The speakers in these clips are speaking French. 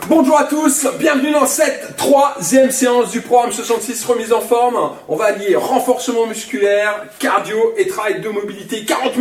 Bonjour à tous, bienvenue dans cette troisième séance du programme 66 remise en forme. On va allier renforcement musculaire, cardio et travail de mobilité. 40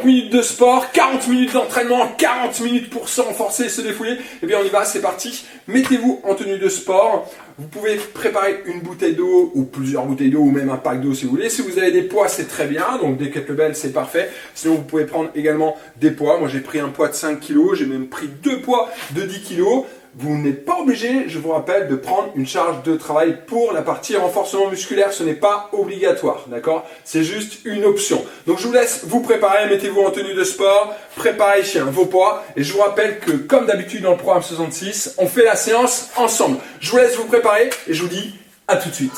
minutes de sport, 40 minutes d'entraînement, 40 minutes pour se renforcer et se défouler. Et bien on y va, c'est parti. Mettez-vous en tenue de sport. Vous pouvez préparer une bouteille d'eau ou plusieurs bouteilles d'eau ou même un pack d'eau si vous voulez. Si vous avez des poids, c'est très bien. Donc des kettlebells, c'est parfait. Sinon, vous pouvez prendre également des poids. Moi, j'ai pris un poids de 5 kg. J'ai même pris deux poids de 10 kg. Vous n'êtes pas obligé, je vous rappelle, de prendre une charge de travail pour la partie renforcement musculaire. Ce n'est pas obligatoire, d'accord? C'est juste une option. Donc je vous laisse vous préparer, mettez-vous en tenue de sport, préparez vos poids. Et je vous rappelle que, comme d'habitude dans le programme 66, on fait la séance ensemble. Je vous laisse vous préparer et je vous dis à tout de suite.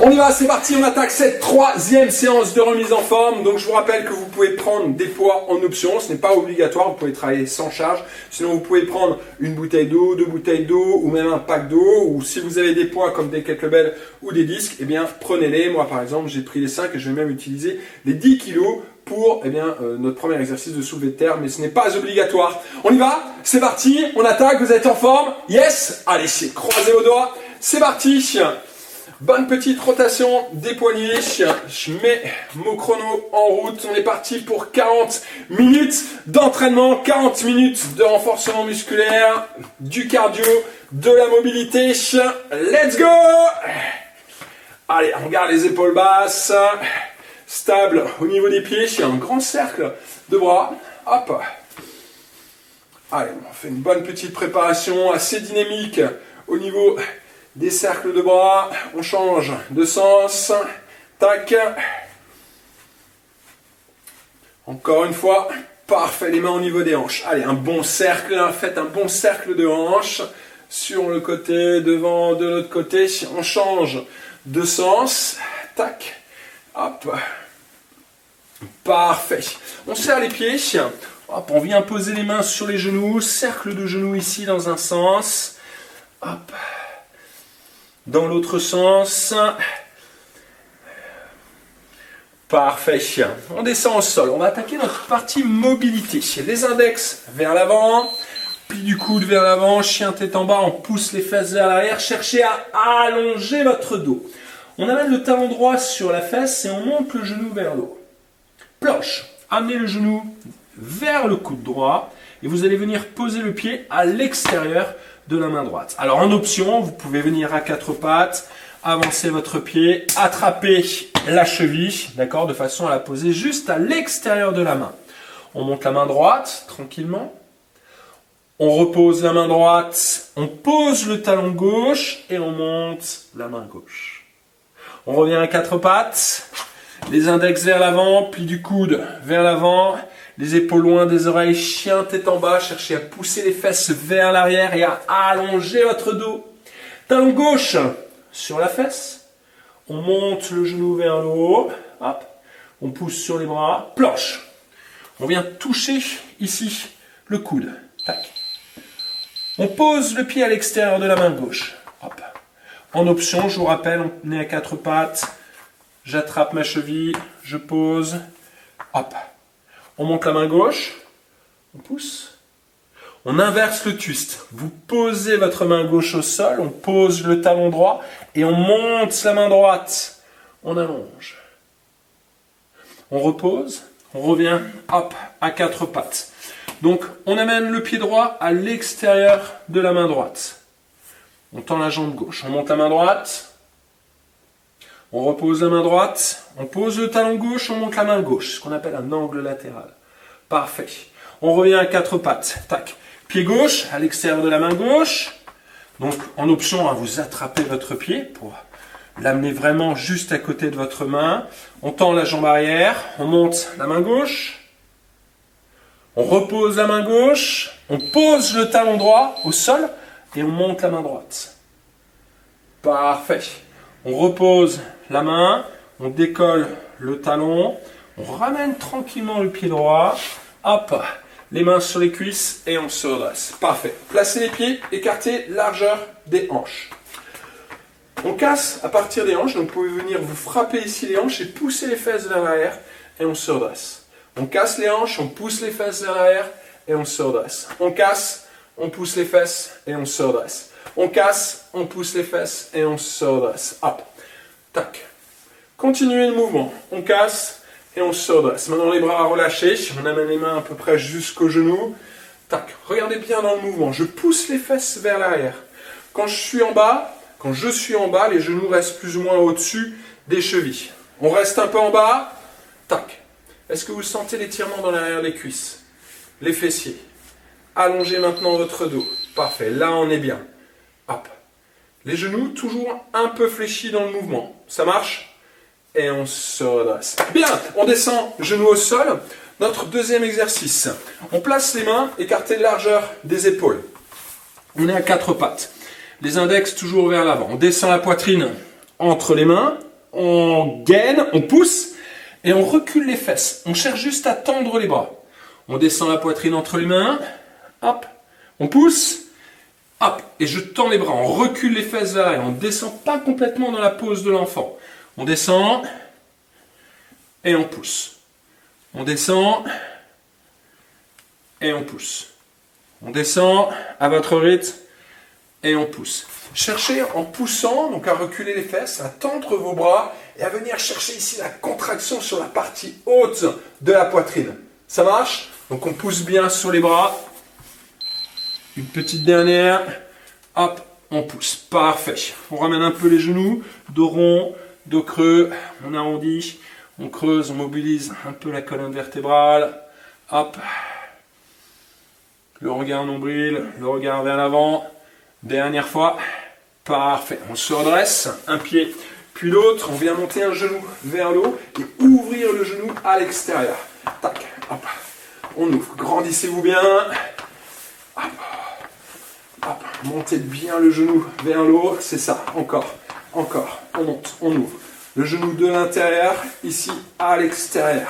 On y va, c'est parti, on attaque cette troisième séance de remise en forme. Donc je vous rappelle que vous pouvez prendre des poids en option, ce n'est pas obligatoire, vous pouvez travailler sans charge. Sinon vous pouvez prendre une bouteille d'eau, deux bouteilles d'eau ou même un pack d'eau. Ou si vous avez des poids comme des kettlebells ou des disques, eh bien prenez-les. Moi par exemple j'ai pris les 5 et je vais même utiliser les 10 kg pour notre premier exercice de soulevé de terre, mais ce n'est pas obligatoire. On y va, c'est parti, on attaque, vous êtes en forme? Yes? Allez, croisez vos doigts, c'est parti. Bonne petite rotation des poignets, je mets mon chrono en route, on est parti pour 40 minutes d'entraînement, 40 minutes de renforcement musculaire, du cardio, de la mobilité, let's go! Allez, on garde les épaules basses, stable au niveau des pieds, un grand cercle de bras, hop! Allez, on fait une bonne petite préparation assez dynamique au niveau des cercles de bras, on change de sens, tac, encore une fois, parfait, les mains au niveau des hanches, allez, un bon cercle, faites un bon cercle de hanches, sur le côté, devant, de l'autre côté, on change de sens, tac, hop, parfait, on serre les pieds, hop, on vient poser les mains sur les genoux, cercle de genoux ici dans un sens, hop, dans l'autre sens. Parfait. On descend au sol. On va attaquer notre partie mobilité. Les index vers l'avant, pli du coude vers l'avant, chien tête en bas, on pousse les fesses vers l'arrière. Cherchez à allonger votre dos. On amène le talon droit sur la fesse et on monte le genou vers le haut. Planche. Amenez le genou vers le coude droit et vous allez venir poser le pied à l'extérieur de la main droite. Alors en option, vous pouvez venir à quatre pattes, avancer votre pied, attraper la cheville, d'accord, de façon à la poser juste à l'extérieur de la main. On monte la main droite tranquillement. On repose la main droite, on pose le talon gauche et on monte la main gauche. On revient à quatre pattes, les index vers l'avant, pli du coude vers l'avant. Les épaules loin des oreilles, chien tête en bas, cherchez à pousser les fesses vers l'arrière et à allonger votre dos. Talon gauche sur la fesse, on monte le genou vers le haut, hop, on pousse sur les bras, planche. On vient toucher ici le coude, tac. On pose le pied à l'extérieur de la main gauche, hop. En option, je vous rappelle, on est à quatre pattes, j'attrape ma cheville, je pose, hop. On monte la main gauche, on pousse, on inverse le twist. Vous posez votre main gauche au sol, on pose le talon droit et on monte la main droite. On allonge. On repose, on revient, hop, à quatre pattes. Donc, on amène le pied droit à l'extérieur de la main droite. On tend la jambe gauche, on monte la main droite. On repose la main droite, on pose le talon gauche, on monte la main gauche, ce qu'on appelle un angle latéral. Parfait. On revient à quatre pattes. Tac. Pied gauche à l'extérieur de la main gauche. Donc en option, vous attrapez votre pied pour l'amener vraiment juste à côté de votre main. On tend la jambe arrière, on monte la main gauche. On repose la main gauche, on pose le talon droit au sol et on monte la main droite. Parfait. On repose la main, on décolle le talon, on ramène tranquillement le pied droit, hop, les mains sur les cuisses et on se redresse. Parfait. Placez les pieds, écartez largeur des hanches. On casse à partir des hanches, donc vous pouvez venir vous frapper ici les hanches et pousser les fesses vers l'arrière et on se redresse. On casse les hanches, on pousse les fesses vers l'arrière et on se redresse. On casse, on pousse les fesses et on se redresse. On casse, on pousse les fesses et on se redresse. Hop, tac. Continuez le mouvement. On casse et on se redresse. Maintenant les bras relâchés, on amène les mains à peu près jusqu'aux genoux. Tac, regardez bien dans le mouvement. Je pousse les fesses vers l'arrière. Quand je suis en bas, les genoux restent plus ou moins au-dessus des chevilles. On reste un peu en bas. Tac. Est-ce que vous sentez l'étirement dans l'arrière des cuisses? Les fessiers. Allongez maintenant votre dos. Parfait. Là, on est bien. Hop. Les genoux toujours un peu fléchis dans le mouvement. Ça marche? Et on se redresse. Bien. On descend genoux au sol. Notre deuxième exercice. On place les mains écartées de largeur des épaules. On est à quatre pattes. Les index toujours vers l'avant. On descend la poitrine entre les mains. On gaine, on pousse et on recule les fesses. On cherche juste à tendre les bras. On descend la poitrine entre les mains. Hop. On pousse. Hop. Et je tends les bras. On recule les fesses vers l'arrière. On ne descend pas complètement dans la pose de l'enfant. On descend et on pousse. On descend et on pousse. On descend à votre rythme. Et on pousse. Cherchez en poussant, donc à reculer les fesses, à tendre vos bras et à venir chercher ici la contraction sur la partie haute de la poitrine. Ça marche? Donc on pousse bien sur les bras. Une petite dernière. Hop, on pousse. Parfait. On ramène un peu les genoux. Dos rond, dos creux. On arrondit. On creuse, on mobilise un peu la colonne vertébrale. Hop. Le regard nombril, le regard vers l'avant. Dernière fois, parfait. On se redresse, un pied puis l'autre. On vient monter un genou vers le haut et ouvrir le genou à l'extérieur. Tac, hop. On ouvre. Grandissez-vous bien. Hop, hop. Montez bien le genou vers le haut. C'est ça. Encore, encore. On monte, on ouvre. Le genou de l'intérieur, ici à l'extérieur.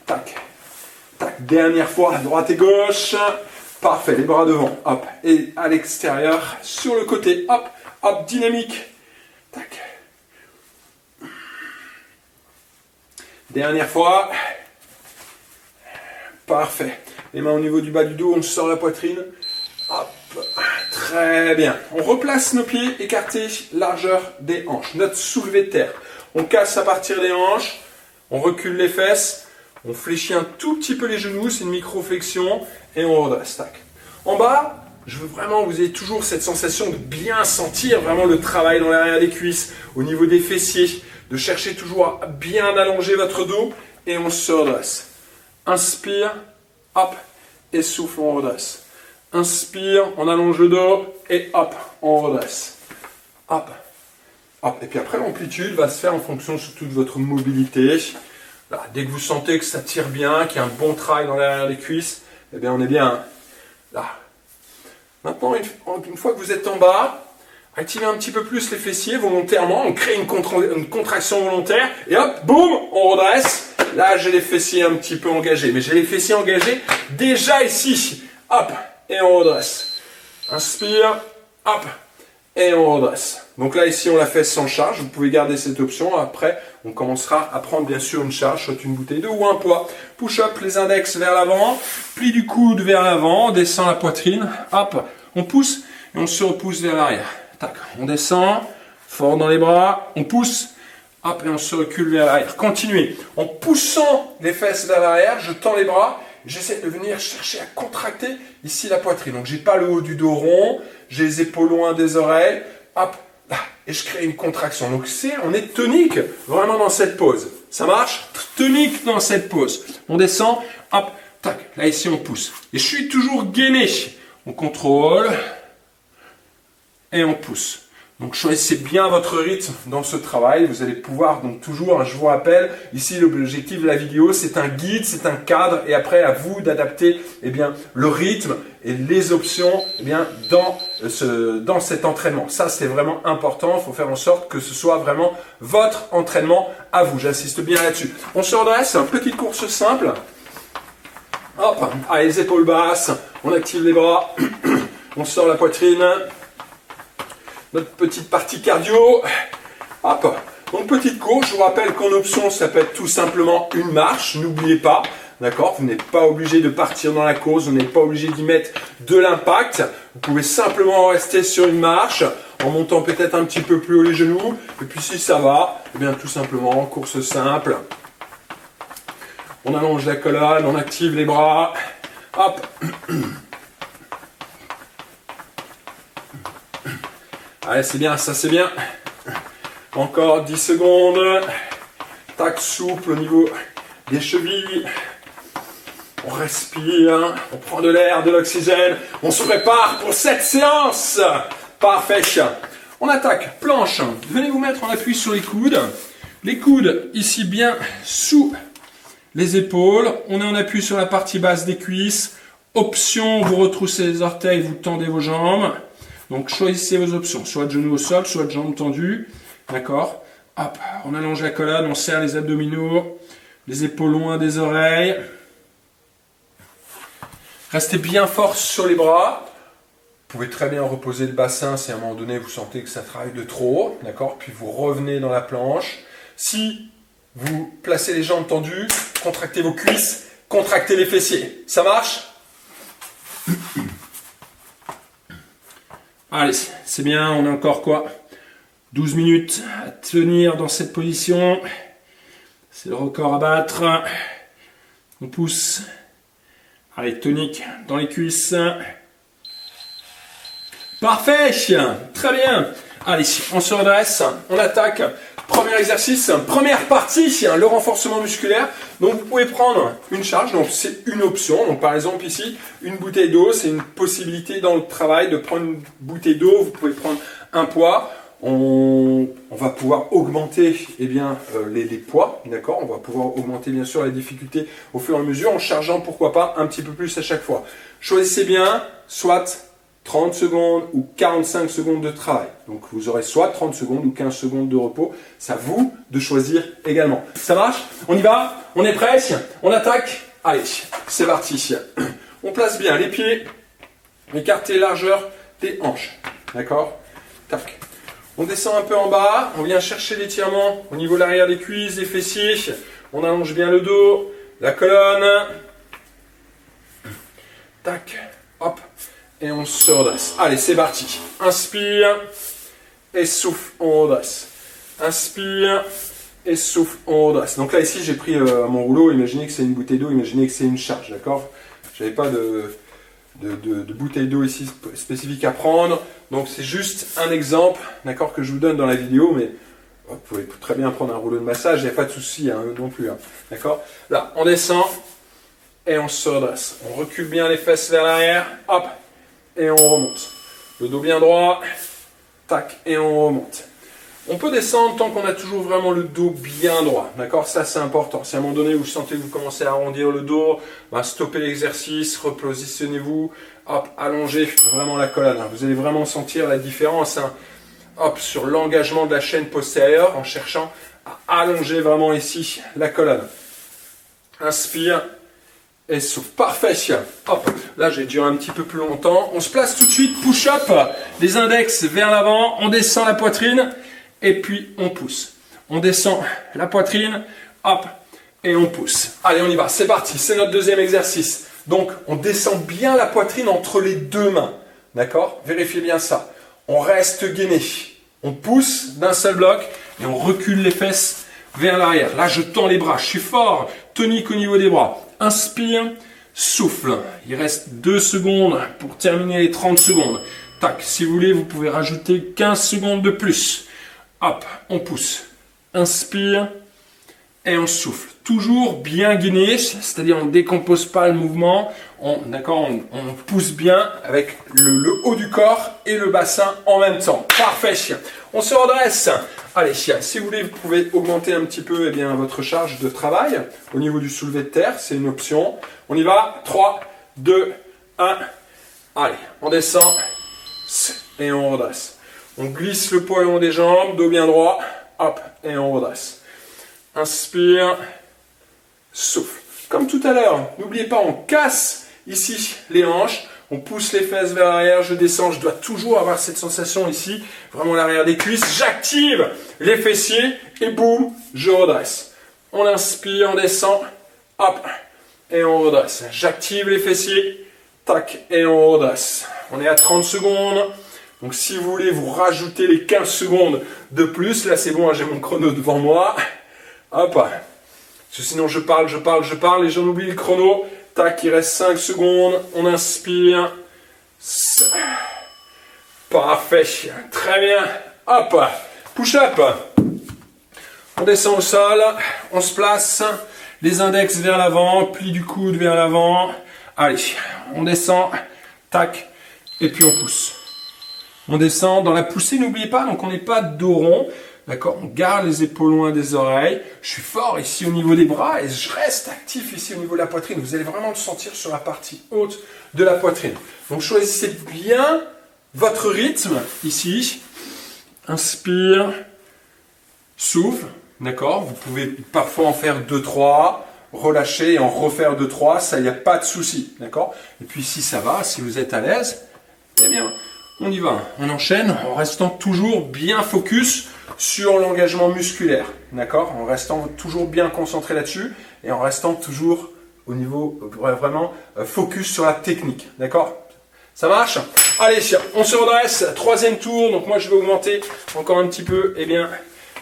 Tac, tac. Dernière fois, droite et gauche. Parfait, les bras devant, hop, et à l'extérieur, sur le côté, hop, hop, dynamique, tac. Dernière fois, parfait. Les mains au niveau du bas du dos, on sort la poitrine, hop, très bien. On replace nos pieds écartés, largeur des hanches, notre soulevé de terre. On casse à partir des hanches, on recule les fesses. On fléchit un tout petit peu les genoux, c'est une micro-flexion, et on redresse. Tac. En bas, je veux vraiment que vous ayez toujours cette sensation de bien sentir vraiment le travail dans l'arrière des cuisses, au niveau des fessiers, de chercher toujours à bien allonger votre dos, et on se redresse. Inspire, hop, et souffle, on redresse. Inspire, on allonge le dos, et hop, on redresse. Hop, hop. Et puis après, l'amplitude va se faire en fonction surtout de votre mobilité. Là, dès que vous sentez que ça tire bien, qu'il y a un bon travail dans l'arrière des cuisses, eh bien on est bien. Là. Maintenant, une fois que vous êtes en bas, activez un petit peu plus les fessiers volontairement, on crée une contraction volontaire, et hop, boum, on redresse. Là, j'ai les fessiers un petit peu engagés, mais j'ai les fessiers engagés déjà ici. Hop, et on redresse. Inspire, hop, et on redresse. Donc là, ici, on l'a fait sans charge. Vous pouvez garder cette option. Après, on commencera à prendre bien sûr une charge, soit une bouteille d'eau ou un poids. Push-up, les index vers l'avant. Pli du coude vers l'avant. On descend la poitrine. Hop, on pousse et on se repousse vers l'arrière. Tac, on descend. Fort dans les bras. On pousse. Hop, et on se recule vers l'arrière. Continuez. En poussant les fesses vers l'arrière, je tends les bras. J'essaie de venir chercher à contracter ici la poitrine. Donc, j'ai pas le haut du dos rond. J'ai les épaules loin des oreilles. Hop. Et je crée une contraction. Donc on est tonique vraiment dans cette pose. Ça marche? Tonique dans cette pose. On descend, hop, tac. Là ici on pousse. Et je suis toujours gainé. On contrôle et on pousse. Donc choisissez bien votre rythme dans ce travail. Vous allez pouvoir donc toujours, je vous rappelle, ici l'objectif de la vidéo, c'est un guide, c'est un cadre, et après à vous d'adapter le rythme et les options dans cet entraînement. Ça c'est vraiment important. Il faut faire en sorte que ce soit vraiment votre entraînement à vous. J'insiste bien là-dessus. On se redresse, petite course simple. Hop, allez, les épaules basses, on active les bras, on sort la poitrine. notre petite partie cardio. Hop. Donc petite course, je vous rappelle qu'en option, ça peut être tout simplement une marche, n'oubliez pas. D'accord, vous n'êtes pas obligé de partir dans la course, vous n'êtes pas obligé d'y mettre de l'impact. Vous pouvez simplement rester sur une marche, en montant peut-être un petit peu plus haut les genoux. Et puis si ça va, eh bien tout simplement, course simple. On allonge la colonne, on active les bras. Hop. Allez, c'est bien, ça c'est bien. Encore 10 secondes. Tac, souple au niveau des chevilles. On respire, on prend de l'air, de l'oxygène, on se prépare pour cette séance. Parfait. On attaque, planche. Venez vous mettre en appui sur les coudes. Les coudes ici bien sous les épaules. On est en appui sur la partie basse des cuisses. Option, vous retroussez les orteils, vous tendez vos jambes. Donc choisissez vos options, soit de genoux au sol, soit de jambes tendues. D'accord. Hop, on allonge la colonne, on serre les abdominaux, les épaules loin des oreilles. Restez bien fort sur les bras. Vous pouvez très bien reposer le bassin si à un moment donné vous sentez que ça travaille de trop. D'accord. Puis vous revenez dans la planche. Si vous placez les jambes tendues, contractez vos cuisses, contractez les fessiers. Ça marche? Allez, c'est bien. On a encore quoi? 12 minutes à tenir dans cette position. C'est le record à battre. On pousse. Allez, tonique dans les cuisses. Parfait. Très bien. Allez, on se redresse. On attaque. Premier exercice, première partie, le renforcement musculaire. Donc vous pouvez prendre une charge, donc c'est une option. Donc par exemple ici, une bouteille d'eau, c'est une possibilité dans le travail de prendre une bouteille d'eau. Vous pouvez prendre un poids. On va pouvoir augmenter les poids, d'accord. On va pouvoir augmenter bien sûr la difficulté au fur et à mesure en chargeant pourquoi pas un petit peu plus à chaque fois. Choisissez bien, soit 30 secondes ou 45 secondes de travail. Donc vous aurez soit 30 secondes ou 15 secondes de repos. C'est à vous de choisir également. Ça marche? On y va? On est prêt? On attaque? Allez, c'est parti. On place bien les pieds, écartez largeur des hanches. D'accord? Tac. On descend un peu en bas, on vient chercher l'étirement au niveau de l'arrière des cuisses, des fessiers. On allonge bien le dos, la colonne. Tac, hop, et on se redresse. Allez, c'est parti. Inspire, et souffle, on redresse. Inspire, et souffle, on redresse. Donc là, ici, j'ai pris mon rouleau. Imaginez que c'est une bouteille d'eau, imaginez que c'est une charge, d'accord? Je n'avais pas de bouteille d'eau ici spécifique à prendre. Donc c'est juste un exemple, d'accord, que je vous donne dans la vidéo, mais vous pouvez très bien prendre un rouleau de massage, il n'y a pas de souci non plus, d'accord. Là, on descend et on se redresse. On recule bien les fesses vers l'arrière, hop, et on remonte. Le dos bien droit, tac, et on remonte. On peut descendre tant qu'on a toujours vraiment le dos bien droit, d'accord. Ça c'est important. Si à un moment donné vous sentez que vous commencez à arrondir le dos, stoppez l'exercice, repositionnez-vous, hop, allongez vraiment la colonne. Vous allez vraiment sentir la différence, hop, sur l'engagement de la chaîne postérieure en cherchant à allonger vraiment ici la colonne. Inspire et souffle. Parfait. Hop, là j'ai duré un petit peu plus longtemps. On se place tout de suite, push-up, les index vers l'avant, on descend la poitrine. Et puis on pousse. On descend la poitrine, hop, et on pousse. Allez, on y va, c'est parti, c'est notre deuxième exercice. Donc, on descend bien la poitrine entre les deux mains. D'accord? Vérifiez bien ça. On reste gainé. On pousse d'un seul bloc et on recule les fesses vers l'arrière. Là, je tends les bras, je suis fort, tonique au niveau des bras. Inspire, souffle. Il reste 2 secondes pour terminer les 30 secondes. Tac, si vous voulez, vous pouvez rajouter 15 secondes de plus. Hop, on pousse. Inspire et on souffle. Toujours bien gainé, c'est-à-dire on ne décompose pas le mouvement. On pousse bien avec le haut du corps et le bassin en même temps. Parfait. On se redresse. Allez, si vous voulez, vous pouvez augmenter un petit peu votre charge de travail au niveau du soulevé de terre. C'est une option. On y va. 3, 2, 1. Allez, on descend et on redresse. On glisse le poids le long des jambes, dos bien droit, hop, et on redresse. Inspire, souffle. Comme tout à l'heure, n'oubliez pas, on casse ici les hanches, On pousse les fesses vers l'arrière, je descends, je dois toujours avoir cette sensation ici, vraiment l'arrière des cuisses. J'active les fessiers et boum, je redresse. On inspire, on descend, hop, et on redresse. J'active les fessiers, tac, et on redresse. On est à 30 secondes. Donc si vous voulez vous rajouter les 15 secondes de plus, là c'est bon, j'ai mon chrono devant moi. Hop, parce que sinon je parle et j'en oublie le chrono. Tac, il reste 5 secondes, on inspire. Parfait, très bien. Hop, push-up. On descend au sol, on se place, les index vers l'avant, pli du coude vers l'avant. Allez, on descend, tac, et puis on pousse. On descend dans la poussée, n'oubliez pas, donc on n'est pas dos rond. D'accord, on garde les épaules loin des oreilles. Je suis fort ici au niveau des bras et je reste actif ici au niveau de la poitrine. Vous allez vraiment le sentir sur la partie haute de la poitrine. Donc choisissez bien votre rythme ici. Inspire, souffle. D'accord, vous pouvez parfois en faire 2-3, relâcher et en refaire 2-3. Ça, il n'y a pas de souci. D'accord. Et puis si ça va, si vous êtes à l'aise, eh bien, on y va. On enchaîne en restant toujours bien focus sur l'engagement musculaire, d'accord, en restant toujours bien concentré là-dessus et en restant toujours au niveau vraiment focus sur la technique, d'accord. Ça marche? Allez, on se redresse, troisième tour, donc moi je vais augmenter encore un petit peu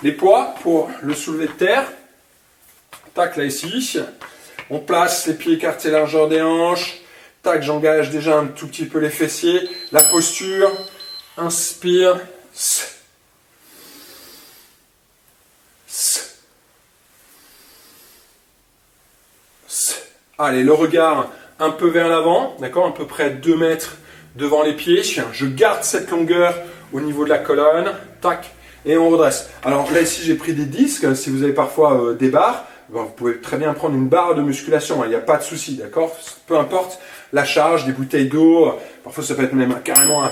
les poids pour le soulever de terre. Tac, là ici, on place les pieds écartés largeur des hanches, tac, j'engage déjà un tout petit peu les fessiers, la posture, inspire, allez, le regard un peu vers l'avant, d'accord, à peu près 2 mètres devant les pieds. Je garde cette longueur au niveau de la colonne, tac, et on redresse. Alors là ici j'ai pris des disques, si vous avez parfois des barres, vous pouvez très bien prendre une barre de musculation, il n'y a pas de souci, d'accord, peu importe la charge, des bouteilles d'eau, parfois ça peut être même carrément un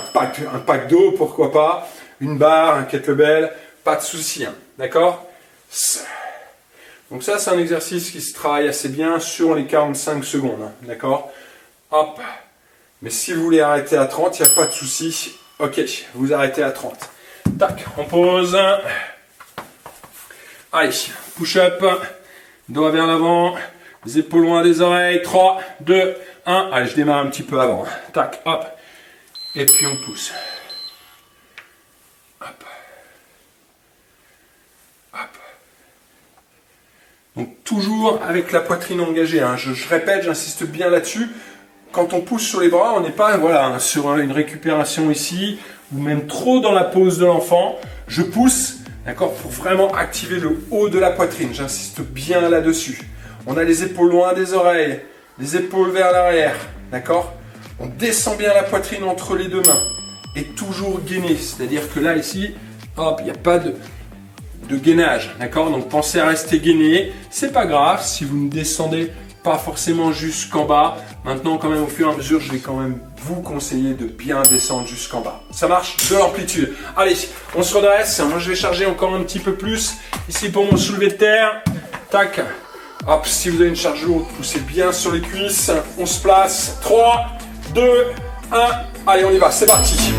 pack d'eau, pourquoi pas, une barre, un kettlebell, pas de souci, hein, d'accord. Donc ça, c'est un exercice qui se travaille assez bien sur les 45 secondes, hein, d'accord. Hop. Mais si vous voulez arrêter à 30, il n'y a pas de souci. Ok, vous arrêtez à 30. Tac, on pose. Allez, push-up, doigt vers l'avant, les épaules loin des oreilles. 3, 2, 1. Allez, je démarre un petit peu avant. Tac, hop. Et puis on pousse. Hop. Hop. Donc toujours avec la poitrine engagée, hein. Je répète, j'insiste bien là-dessus. Quand on pousse sur les bras, on n'est pas sur une récupération ici, ou même trop dans la pose de l'enfant. Je pousse, d'accord, pour vraiment activer le haut de la poitrine. J'insiste bien là-dessus. On a les épaules loin des oreilles, les épaules vers l'arrière, d'accord. On descend bien la poitrine entre les deux mains. Et toujours gainer, c'est-à-dire que là, ici, hop, il n'y a pas de gainage, d'accord. Donc pensez à rester gainé, c'est pas grave si vous ne descendez pas forcément jusqu'en bas. Maintenant, quand même, au fur et à mesure, je vais quand même vous conseiller de bien descendre jusqu'en bas. Ça marche? De l'amplitude. Allez, on se redresse. Moi, je vais charger encore un petit peu plus ici pour mon soulevé de terre. Tac. Hop, si vous avez une charge lourde, poussez bien sur les cuisses. On se place. 3, 2, 1. Allez, on y va. C'est parti.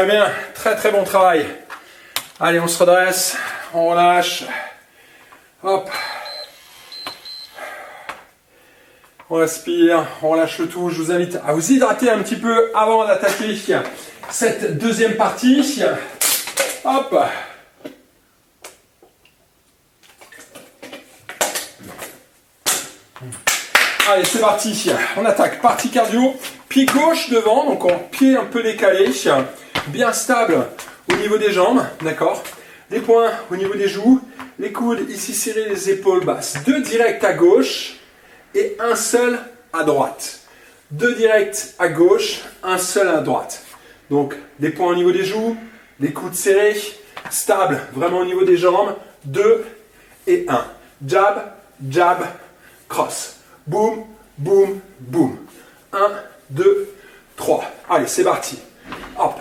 Très bien, très très bon travail. Allez, on se redresse, on relâche. Hop. On respire, on relâche le tout. Je vous invite à vous hydrater un petit peu avant d'attaquer cette deuxième partie. Hop. Allez, c'est parti. On attaque. Partie cardio. Pied gauche devant, donc en pied un peu décalé. Bien stable au niveau des jambes. D'accord. Les poings au niveau des joues. Les coudes ici serrés, les épaules basses. 2 directs à gauche et un seul à droite. 2 directs à gauche, un seul à droite. Donc, les poings au niveau des joues, les coudes serrés, stable vraiment au niveau des jambes. 2 et 1. Jab, jab, cross. Boum, boum, boum. 1, 2, 3. Allez, c'est parti. Hop.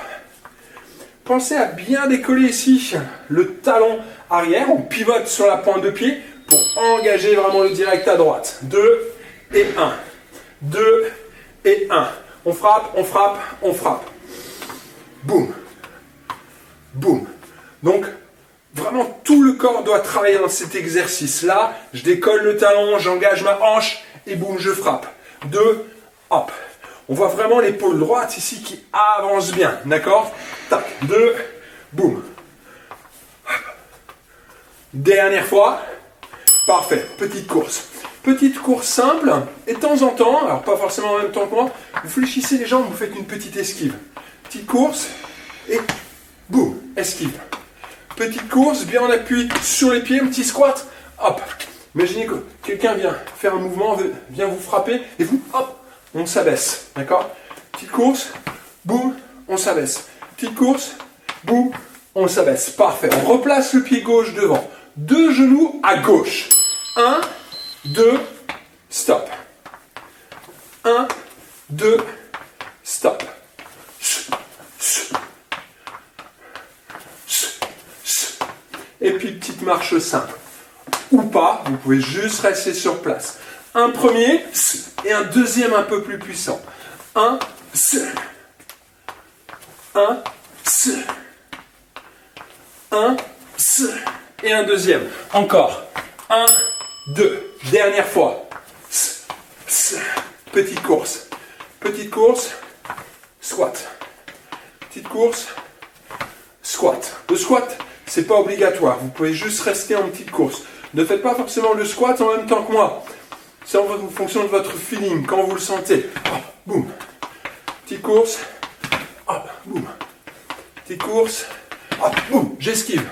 Pensez à bien décoller ici le talon arrière. On pivote sur la pointe de pied pour engager vraiment le direct à droite. 2 et 1. 2 et 1. On frappe, on frappe, on frappe. Boum. Boum. Donc, vraiment, tout le corps doit travailler dans cet exercice-là. Je décolle le talon, j'engage ma hanche et boum, je frappe. 2, hop. On voit vraiment l'épaule droite ici qui avance bien. D'accord? Tac. 2, boum. Dernière fois. Parfait. Petite course. Petite course simple. Et de temps en temps, alors pas forcément en même temps que moi, vous fléchissez les jambes, vous faites une petite esquive. Petite course et boum, esquive. Petite course, bien en appui sur les pieds, un petit squat. Hop. Imaginez que quelqu'un vient faire un mouvement, vient vous frapper et vous, hop, on s'abaisse. D'accord? Petite course, boum, on s'abaisse. Petite course, boum, on s'abaisse. Parfait. On replace le pied gauche devant. 2 genoux à gauche. 1, 2, stop. 1, 2, stop. Et puis petite marche simple. Ou pas, vous pouvez juste rester sur place. Un premier et un deuxième un peu plus puissant. 1, 1, 1, et un deuxième. Encore. 1, 2. Dernière fois. Petite course. Petite course. Squat. Petite course. Squat. Le squat, c'est pas obligatoire. Vous pouvez juste rester en petite course. Ne faites pas forcément le squat en même temps que moi. C'est en fonction de votre feeling, quand vous le sentez. Hop, boum. Petite course. Hop, boum. Petite course. Hop, boum. J'esquive.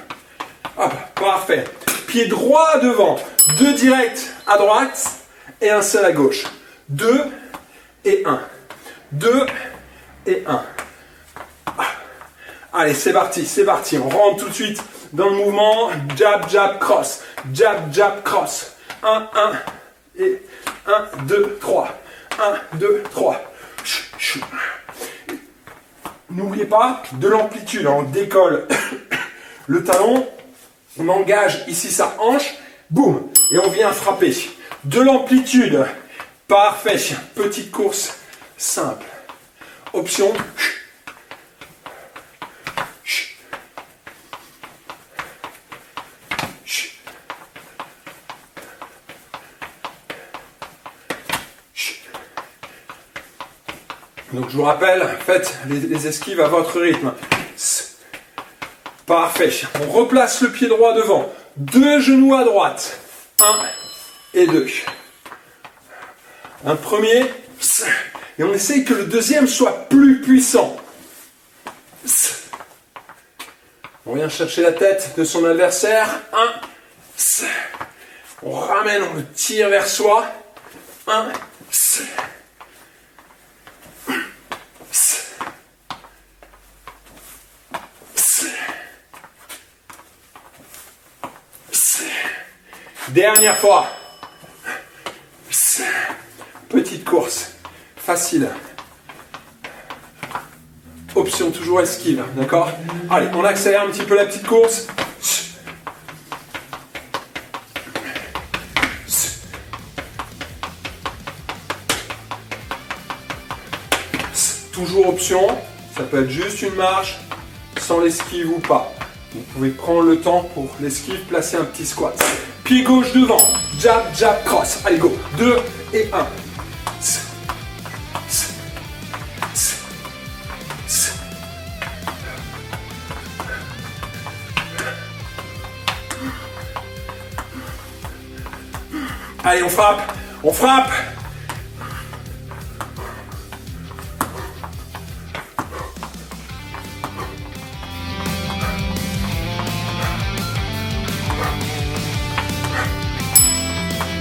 Hop, parfait. Pied droit devant. 2 directs à droite et un seul à gauche. 2 et 1. 2 et 1. Allez, c'est parti, c'est parti. On rentre tout de suite dans le mouvement. Jab, jab, cross. Jab, jab, cross. 1, 1 et 1, 2, 3. 1, 2, 3. N'oubliez pas de l'amplitude. On décolle le talon. On engage ici sa hanche. Boum. Et on vient frapper. De l'amplitude. Parfait. Petite course simple. Option. Donc je vous rappelle, faites les esquives à votre rythme. Parfait. On replace le pied droit devant. 2 genoux à droite. 1 et 2. Un premier. Et on essaye que le deuxième soit plus puissant. On vient chercher la tête de son adversaire. 1. On ramène, on le tire vers soi. 1. Dernière fois. Petite course. Facile. Option toujours esquive. D'accord? Allez, on accélère un petit peu la petite course. Toujours option. Ça peut être juste une marche. sans l'esquive ou pas. Vous pouvez prendre le temps pour l'esquive, placer un petit squat. Pied gauche devant, jab, jab, cross. Allez, go. 2 et 1. Allez, on frappe, on frappe.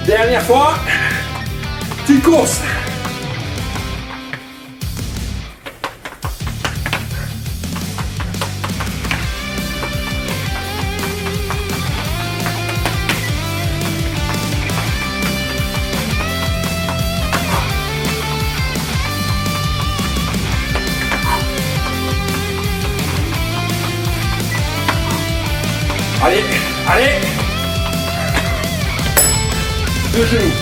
Dernière fois, petite course. Allez, allez. Deux genoux.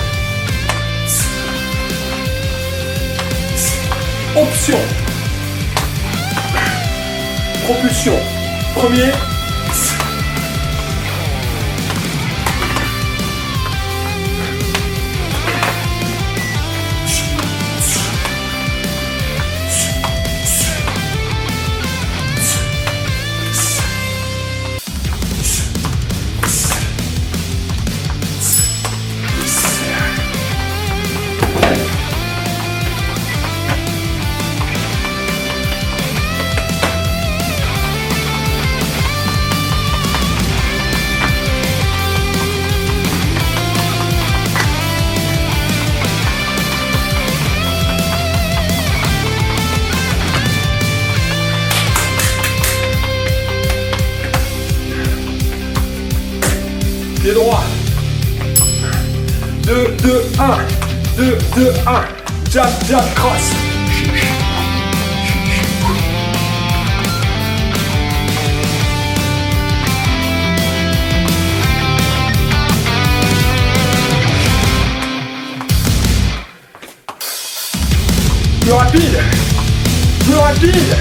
Option. Propulsion. Premier. Pied droit. 2, 2, 1. 2, 2, 1. Jab, jab, cross. Plus rapide. Plus rapide.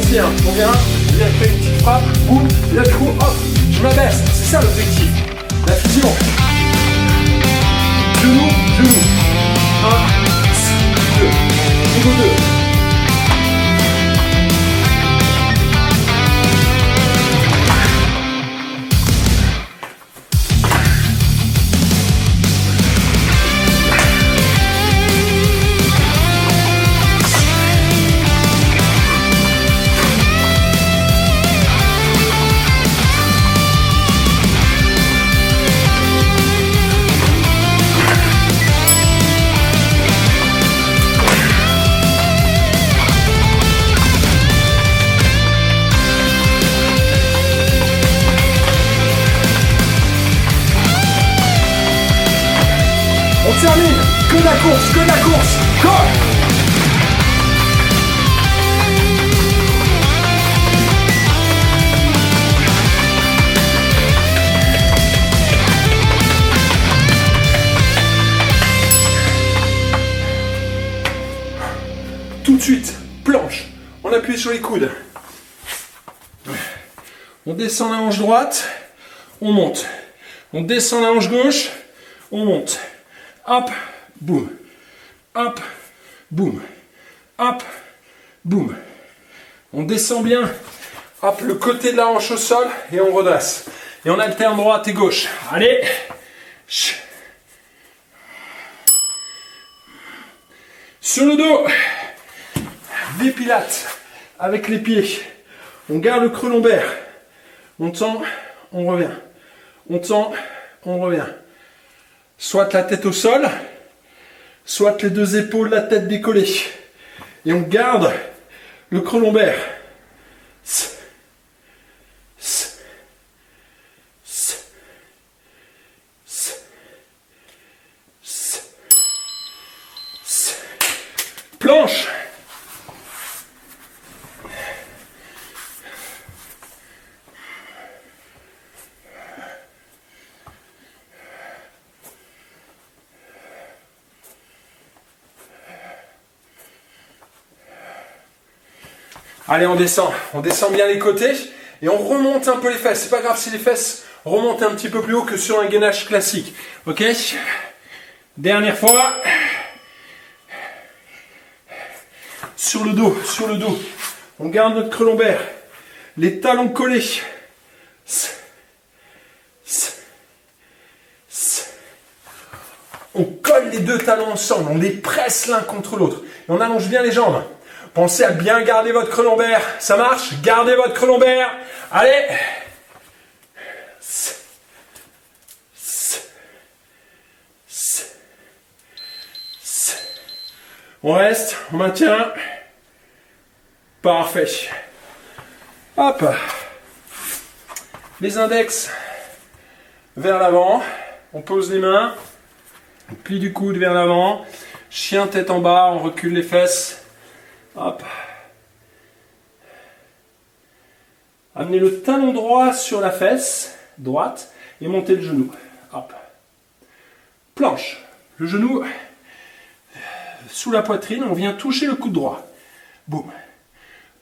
Ici, hein, on vient faire une petite frappe, boum, et là du coup, hop, je m'abaisse, c'est ça l'objectif, la fusion. Genou, genou, 1, 2, niveau 2. On termine, que de la course, que de la course, go! Tout de suite, planche, on appuie sur les coudes. On descend la hanche droite, on monte. On descend la hanche gauche, on monte. Hop, boum. Hop, boum. Hop, boum. On descend bien. Hop, le côté de la hanche au sol et on redresse. Et on alterne droite et gauche. Allez. Sur le dos. Des pilates avec les pieds. On garde le creux lombaire. On tend, on revient. On tend, on revient. Soit la tête au sol, soit les deux épaules, la tête décollée. Et on garde le creux lombaire. Allez, on descend bien les côtés et on remonte un peu les fesses. C'est pas grave si les fesses remontent un petit peu plus haut que sur un gainage classique. Ok? Dernière fois. Sur le dos. On garde notre creux lombaire. Les talons collés. On colle les deux talons ensemble. On les presse l'un contre l'autre. Et on allonge bien les jambes. Pensez à bien garder votre creux lombaire. Ça marche? Gardez votre creux lombaire. Allez. On reste, on maintient. Parfait. Hop. Les index vers l'avant. On pose les mains. On plie du coude vers l'avant. Chien tête en bas, on recule les fesses. Hop. Amenez le talon droit sur la fesse droite et montez le genou. Hop. Planche. Le genou sous la poitrine, on vient toucher le coude droit. Boum.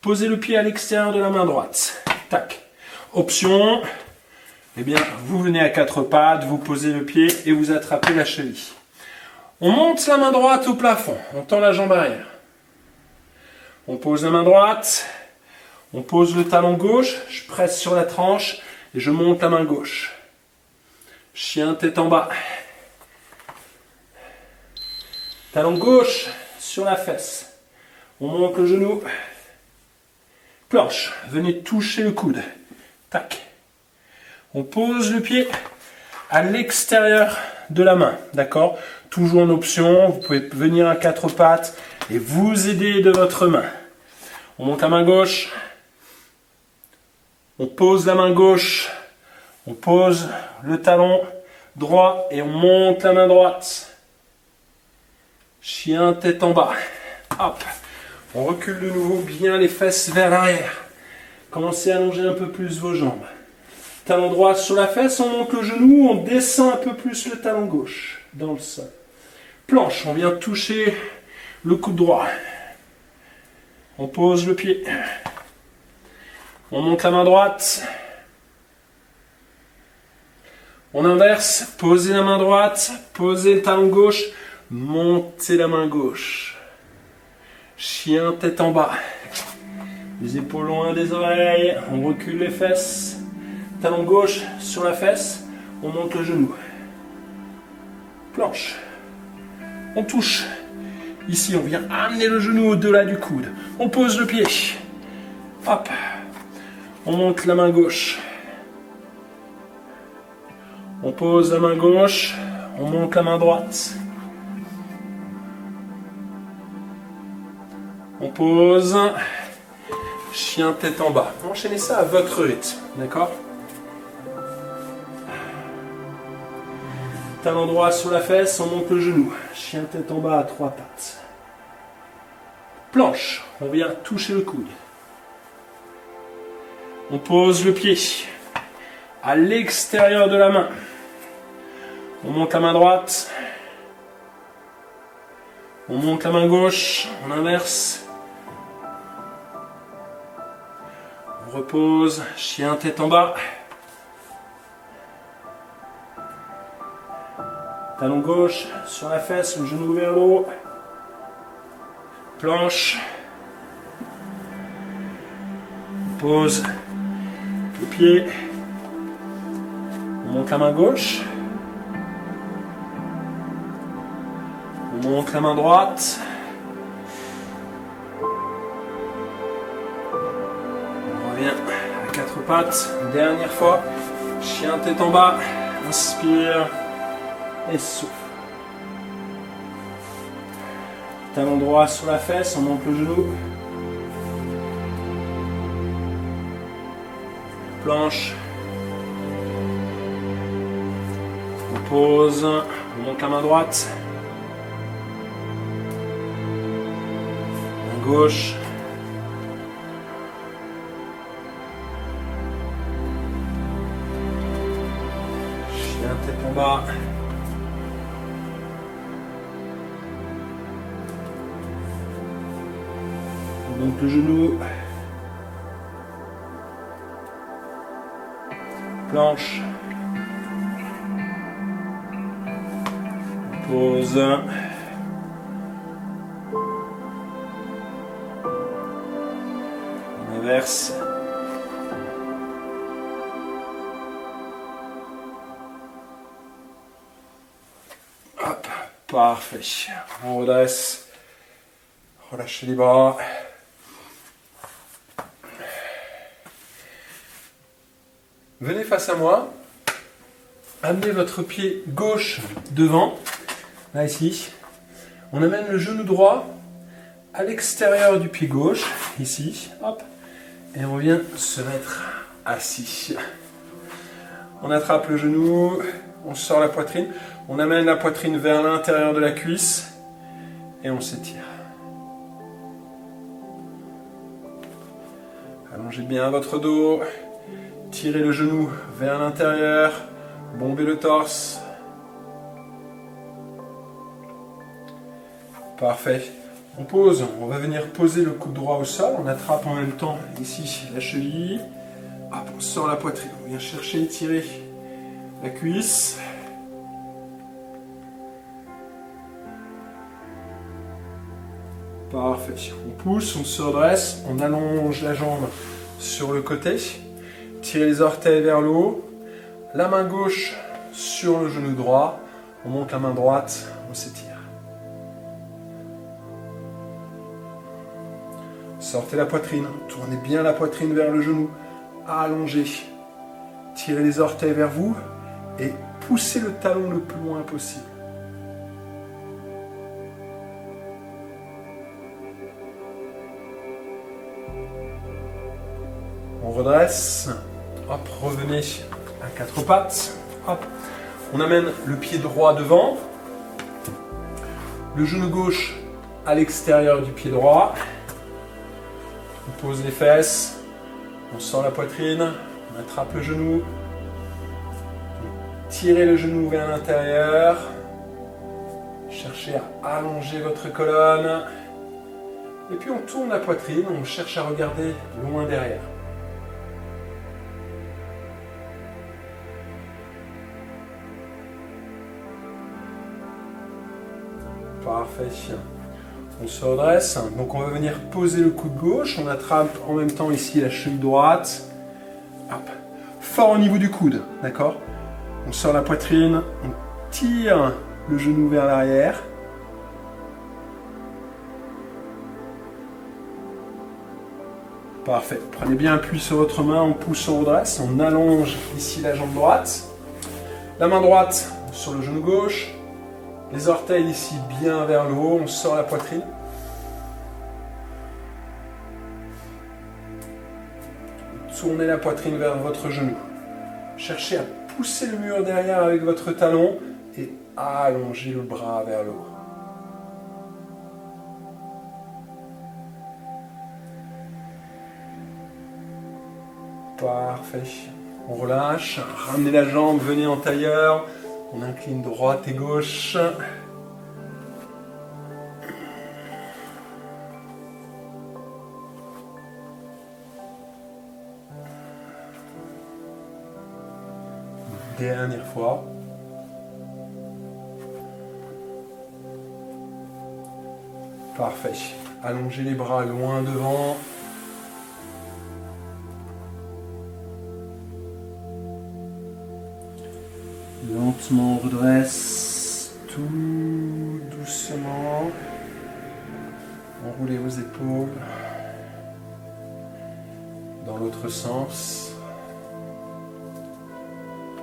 Posez le pied à l'extérieur de la main droite. Tac. Option. Eh bien, vous venez à quatre pattes, vous posez le pied et vous attrapez la cheville. On monte la main droite au plafond. On tend la jambe arrière. On pose la main droite. On pose le talon gauche. Je presse sur la tranche et je monte la main gauche. Chien tête en bas. Talon gauche sur la fesse. On monte le genou. Planche. Venez toucher le coude. Tac. On pose le pied à l'extérieur de la main. D'accord? Toujours en option. Vous pouvez venir à quatre pattes et vous aider de votre main. On monte la main gauche. On pose la main gauche. On pose le talon droit et on monte la main droite. Chien tête en bas. Hop. On recule de nouveau bien les fesses vers l'arrière. Commencez à allonger un peu plus vos jambes. Talon droit sur la fesse, on monte le genou, on descend un peu plus le talon gauche dans le sol. Planche, on vient toucher le coude droit. On pose le pied. On monte la main droite. On inverse, posez la main droite, posez le talon gauche. Montez la main gauche. Chien tête en bas. Les épaules loin des oreilles. On recule les fesses. Talon gauche sur la fesse. On monte le genou. Planche. On touche. Ici, on vient amener le genou au-delà du coude. On pose le pied. Hop. On monte la main gauche. On pose la main gauche. On monte la main droite. On pose, chien tête en bas. Enchaînez ça à votre rythme, d'accord? Talon droit sur la fesse, on monte le genou. Chien tête en bas à trois pattes. Planche, on vient toucher le coude. On pose le pied à l'extérieur de la main. On monte la main droite. On monte la main gauche, on inverse. On repose, chien tête en bas. Talon gauche sur la fesse, le genou vers le haut. Planche. On pose le pied. On monte la main gauche. On monte la main droite. On revient à quatre pattes. Dernière fois. Chien tête en bas. Inspire. Et souffle. Talon droit sur la fesse. On monte le genou. Planche. On pose. On monte la main droite. Gauche. Chien tête en bas. On monte le genou. planche. On pose. On inverse. Hop, parfait. On redresse. Relâchez les bras. Venez face à moi. Amenez votre pied gauche devant. Là, ici. On amène le genou droit à l'extérieur du pied gauche. Ici. Hop. Et on vient se mettre assis. On attrape le genou. On sort la poitrine. On amène la poitrine vers l'intérieur de la cuisse. Et on s'étire. Allongez bien votre dos. Tirez le genou vers l'intérieur. Bombez le torse. Parfait. On pose. On va venir poser le coude droit au sol. On attrape en même temps ici la cheville. Hop, on sort la poitrine. On vient chercher et tirer la cuisse. Parfait. On pousse, on se redresse, on allonge la jambe sur le côté. Tirez les orteils vers le haut. La main gauche sur le genou droit. On monte la main droite, on s'étire. Sortez la poitrine, tournez bien la poitrine vers le genou. Allongez. Tirez les orteils vers vous et poussez le talon le plus loin possible. On redresse, hop, revenez à quatre pattes, hop. On amène le pied droit devant, le genou gauche à l'extérieur du pied droit, on pose les fesses, on sort la poitrine, on attrape le genou, tirez le genou vers l'intérieur, cherchez à allonger votre colonne, et puis on tourne la poitrine, on cherche à regarder loin derrière. Parfait. On se redresse. Donc on va venir poser le coude gauche. On attrape en même temps ici la cheville droite. Hop. Fort au niveau du coude. D'accord? On sort la poitrine. On tire le genou vers l'arrière. Parfait. Prenez bien appui sur votre main. On pousse, on redresse. On allonge ici la jambe droite. La main droite sur le genou gauche. Les orteils ici bien vers le haut, on sort la poitrine. Tournez la poitrine vers votre genou. Cherchez à pousser le mur derrière avec votre talon et allongez le bras vers le haut. Parfait. On relâche, ramenez la jambe, venez en tailleur. On incline droite et gauche. Dernière fois. Parfait. Allongez les bras loin devant. Lentement, on redresse, tout doucement. Enroulez vos épaules. Dans l'autre sens.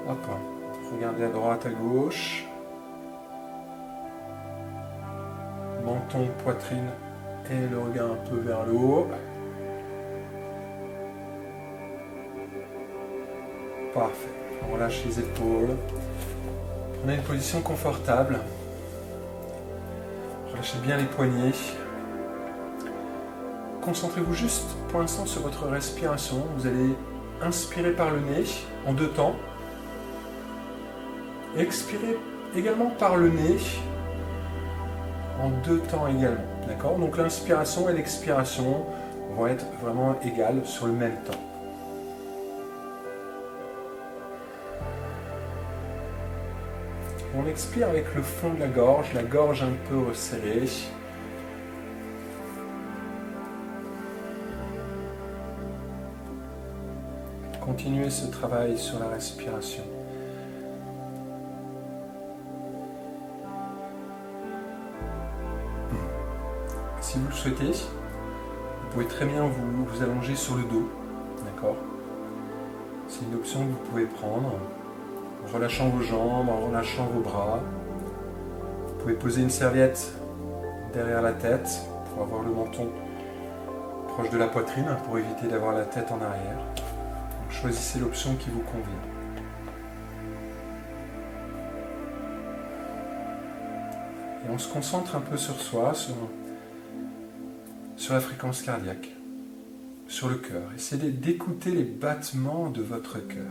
Hop. Regardez à droite, à gauche. Menton, poitrine et le regard un peu vers le haut. Parfait. On relâche les épaules. Prenez une position confortable. Relâchez bien les poignets. Concentrez-vous juste pour l'instant sur votre respiration. Vous allez inspirer par le nez en 2 temps. Expirez également par le nez en 2 temps également. D'accord? Donc l'inspiration et l'expiration vont être vraiment égales sur le même temps. On expire avec le fond de la gorge un peu resserrée. Continuez ce travail sur la respiration. Si vous le souhaitez, vous pouvez très bien vous allonger sur le dos, d'accord? C'est une option que vous pouvez prendre en relâchant vos jambes, en relâchant vos bras. Vous pouvez poser une serviette derrière la tête pour avoir le menton proche de la poitrine pour éviter d'avoir la tête en arrière. Donc, choisissez l'option qui vous convient. Et on se concentre un peu sur soi, sur la fréquence cardiaque, sur le cœur. Essayez d'écouter les battements de votre cœur.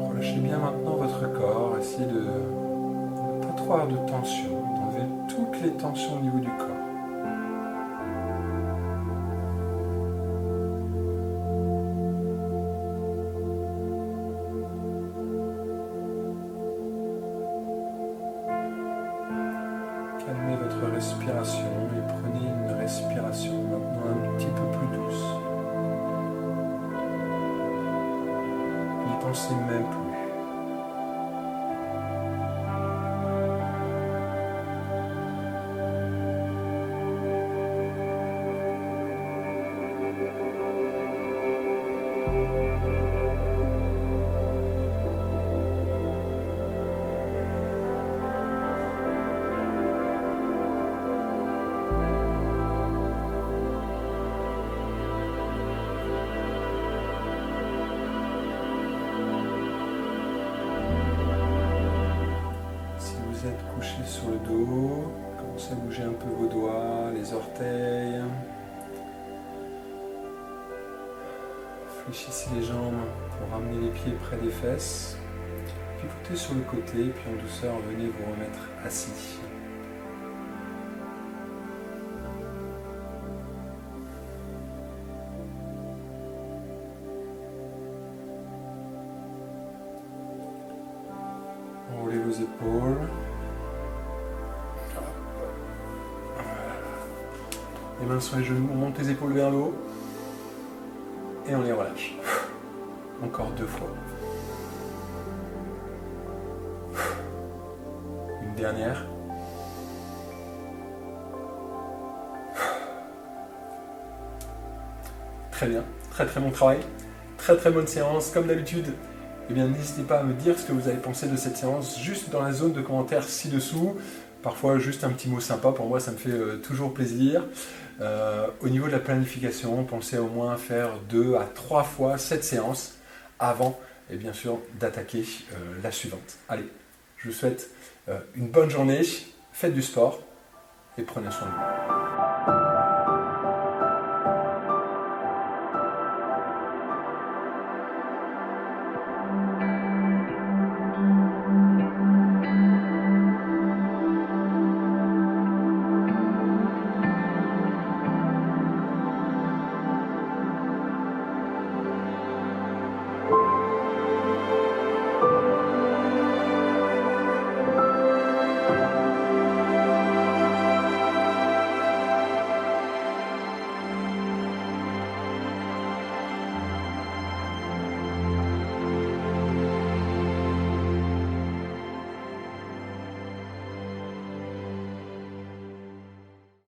Relâchez bien maintenant votre corps, essayez de ne pas trop avoir de tension, d'enlever toutes les tensions au niveau du corps. Calmez votre respiration et prenez une respiration maintenant un petit peu plus douce. N'y pensez même plus. Couché sur le dos, commencez à bouger un peu vos doigts, les orteils. Fléchissez les jambes pour ramener les pieds près des fesses. Pivotez sur le côté, puis en douceur, venez vous remettre assis. Enroulez vos épaules. Les mains sur les genoux, on monte les épaules vers le haut et on les relâche. Encore 2 fois. Une dernière. Très bien, très très bon travail. Très très bonne séance, comme d'habitude. Eh bien, n'hésitez pas à me dire ce que vous avez pensé de cette séance juste dans la zone de commentaires ci-dessous. Parfois, juste un petit mot sympa, pour moi, ça me fait toujours plaisir. Au niveau de la planification, pensez au moins faire 2 à 3 fois cette séance avant, et bien sûr, d'attaquer la suivante. Allez, je vous souhaite une bonne journée, faites du sport et prenez soin de vous.